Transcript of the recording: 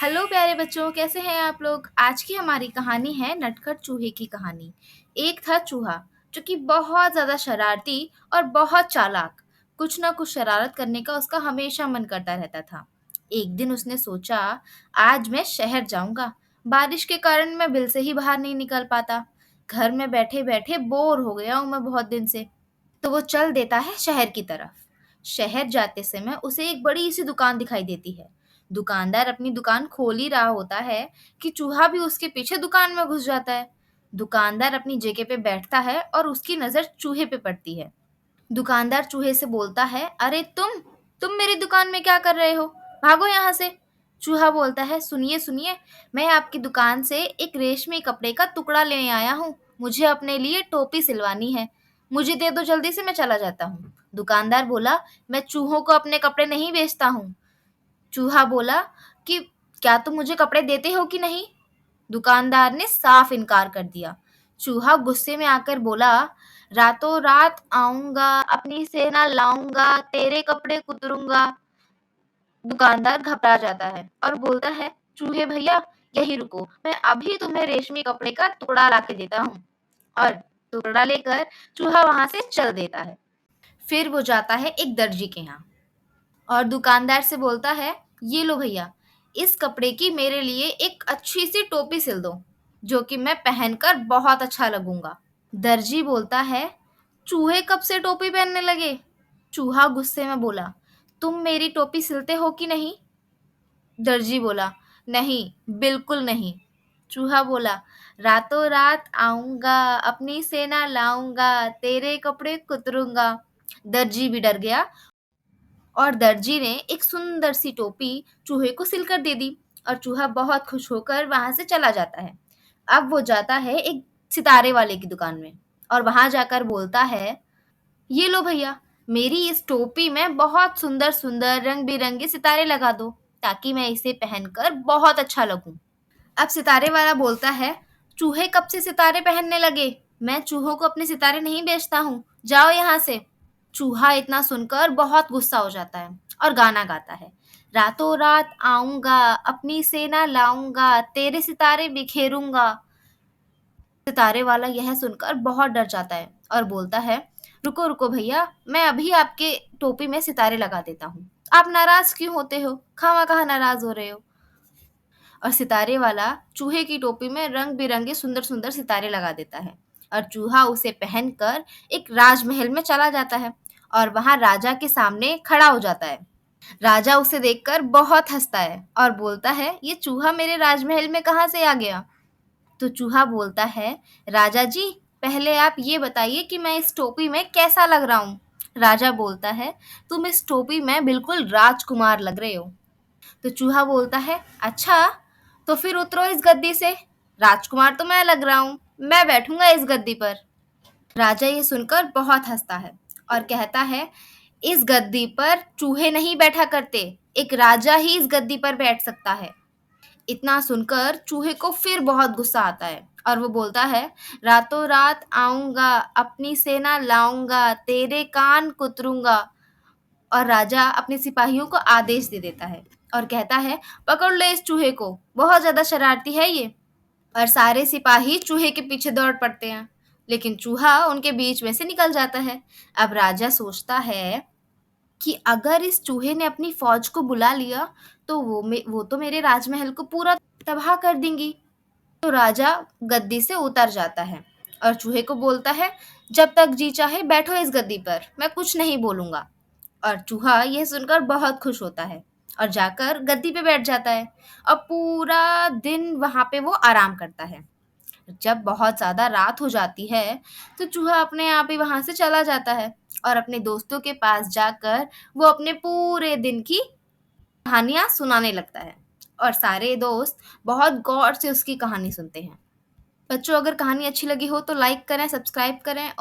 Hello प्यारे बच्चों, कैसे हैं आप लोग? आज की हमारी कहानी है नटखट चूहे की कहानी। एक था चूहा जो कि बहुत ज़्यादा शरारती और बहुत चालाक। कुछ ना कुछ शरारत करने का उसका हमेशा मन करता रहता था। एक दिन उसने सोचा, आज मैं शहर जाऊंगा। बारिश के कारण मैं बिल से ही बाहर नहीं निकल पाता। घर में बैठे-बैठे बोर हो गया हूँ मैं बहुत दिन से। तो वो चल देता है शहर की तरफ। शहर जाते समय उसे एक बड़ी सी दुकान दिखाई देती है। दुकानदार अपनी दुकान खोल ही रहा होता है कि चूहा भी उसके पीछे दुकान में घुस जाता है। दुकानदार अपनी जगह पे बैठता है और उसकी नजर चूहे पे पड़ती है। दुकानदार चूहे से बोलता है, अरे तुम मेरी दुकान में क्या कर रहे हो? भागो यहाँ से। चूहा बोलता है, सुनिए सुनिए, मैं आपकी दुकान से एक रेशमी कपड़े का टुकड़ा लेने आया हूँ। मुझे अपने लिए टोपी सिलवानी है। मुझे दे दो जल्दी से, मैं चला जाता हूँ। दुकानदार बोला, मैं चूहों को अपने कपड़े नहीं बेचता हूँ। चूहा बोला कि क्या तुम मुझे कपड़े देते हो कि नहीं? दुकानदार ने साफ इनकार कर दिया। चूहा गुस्से में आकर बोला, रातों रात आऊंगा, अपनी सेना लाऊंगा, तेरे कपड़े कुतरूंगा। दुकानदार घबरा जाता है और बोलता है, चूहे भैया, यही रुको, मैं अभी तुम्हें रेशमी कपड़े का टुकड़ा ला के देता हूँ। और टुकड़ा लेकर चूहा वहां से चल देता है। फिर वो जाता है एक दर्जी के यहाँ और दुकानदार से बोलता है, ये लो भैया, इस कपड़े की मेरे लिए एक अच्छी सी टोपी सिल दो, जो कि मैं पहनकर बहुत अच्छा लगूंगा। दर्जी बोलता है, चूहे कब से टोपी पहनने लगे? चूहा गुस्से में बोला, तुम मेरी टोपी सिलते हो कि नहीं? दर्जी बोला, नहीं, बिल्कुल नहीं। चूहा बोला, रातों रात आऊंगा, अपनी सेना लाऊंगा, तेरे कपड़े कुतरूंगा। दर्जी भी डर गया और दर्जी ने एक सुंदर सी टोपी चूहे को सिलकर दे दी और चूहा बहुत खुश होकर वहां से चला जाता है। अब वो जाता है एक सितारे वाले की दुकान में और वहां जाकर बोलता है, ये लो भैया, मेरी इस टोपी में बहुत सुंदर सुंदर रंग बिरंगे सितारे लगा दो, ताकि मैं इसे पहनकर बहुत अच्छा लगूं। अब सितारे वाला बोलता है, चूहे कब से सितारे पहनने लगे? मैं चूहों को अपने सितारे नहीं बेचता हूँ, जाओ यहाँ से। चूहा इतना सुनकर बहुत गुस्सा हो जाता है और गाना गाता है, रातों रात आऊंगा, अपनी सेना लाऊंगा, तेरे सितारे बिखेरूंगा। सितारे वाला यह सुनकर बहुत डर जाता है और बोलता है, रुको रुको भैया, मैं अभी आपके टोपी में सितारे लगा देता हूँ। आप नाराज क्यों होते हो? खामा कहाँ नाराज हो रहे हो? और सितारे वाला चूहे की टोपी में रंग बिरंगे सुंदर सुंदर सितारे लगा देता है और चूहा उसे पहनकर एक राजमहल में चला जाता है और वहां राजा के सामने खड़ा हो जाता है। राजा उसे देखकर बहुत हंसता है और बोलता है, ये चूहा मेरे राजमहल में कहाँ से आ गया? तो चूहा बोलता है, राजा जी, पहले आप ये बताइए कि मैं इस टोपी में कैसा लग रहा हूँ? राजा बोलता है, तुम इस टोपी में बिल्कुल राजकुमार लग रहे हो। तो चूहा बोलता है, अच्छा, तो फिर उतरो इस गद्दी से। राजकुमार तो मैं लग रहा हूँ, मैं बैठूंगा इस गद्दी पर। राजा ये सुनकर बहुत हंसता है और कहता है, इस गद्दी पर चूहे नहीं बैठा करते, एक राजा ही इस गद्दी पर बैठ सकता है। इतना सुनकर चूहे को फिर बहुत गुस्सा आता है और वो बोलता है, रातों रात आऊंगा, अपनी सेना लाऊंगा, तेरे कान कुतरूंगा। और राजा अपने सिपाहियों को आदेश दे देता है और कहता है, पकड़ ले इस चूहे को, बहुत ज्यादा शरारती है ये। और सारे सिपाही चूहे के पीछे दौड़ पड़ते हैं, लेकिन चूहा उनके बीच में से निकल जाता है। अब राजा सोचता है कि अगर इस चूहे ने अपनी फौज को बुला लिया तो वो तो मेरे राजमहल को पूरा तबाह कर देंगी। तो राजा गद्दी से उतर जाता है और चूहे को बोलता है, जब तक जी चाहे बैठो इस गद्दी पर, मैं कुछ नहीं बोलूंगा। और चूहा यह सुनकर बहुत खुश होता है और जाकर गद्दी पे बैठ जाता है और पूरा दिन वहां पे वो आराम करता है। जब बहुत ज्यादा रात हो जाती है तो चूहा अपने आप ही वहां से चला जाता है और अपने दोस्तों के पास जाकर वो अपने पूरे दिन की कहानियां सुनाने लगता है और सारे दोस्त बहुत गौर से उसकी कहानी सुनते हैं। बच्चों, अगर कहानी अच्छी लगी हो तो लाइक करें, सब्सक्राइब करें।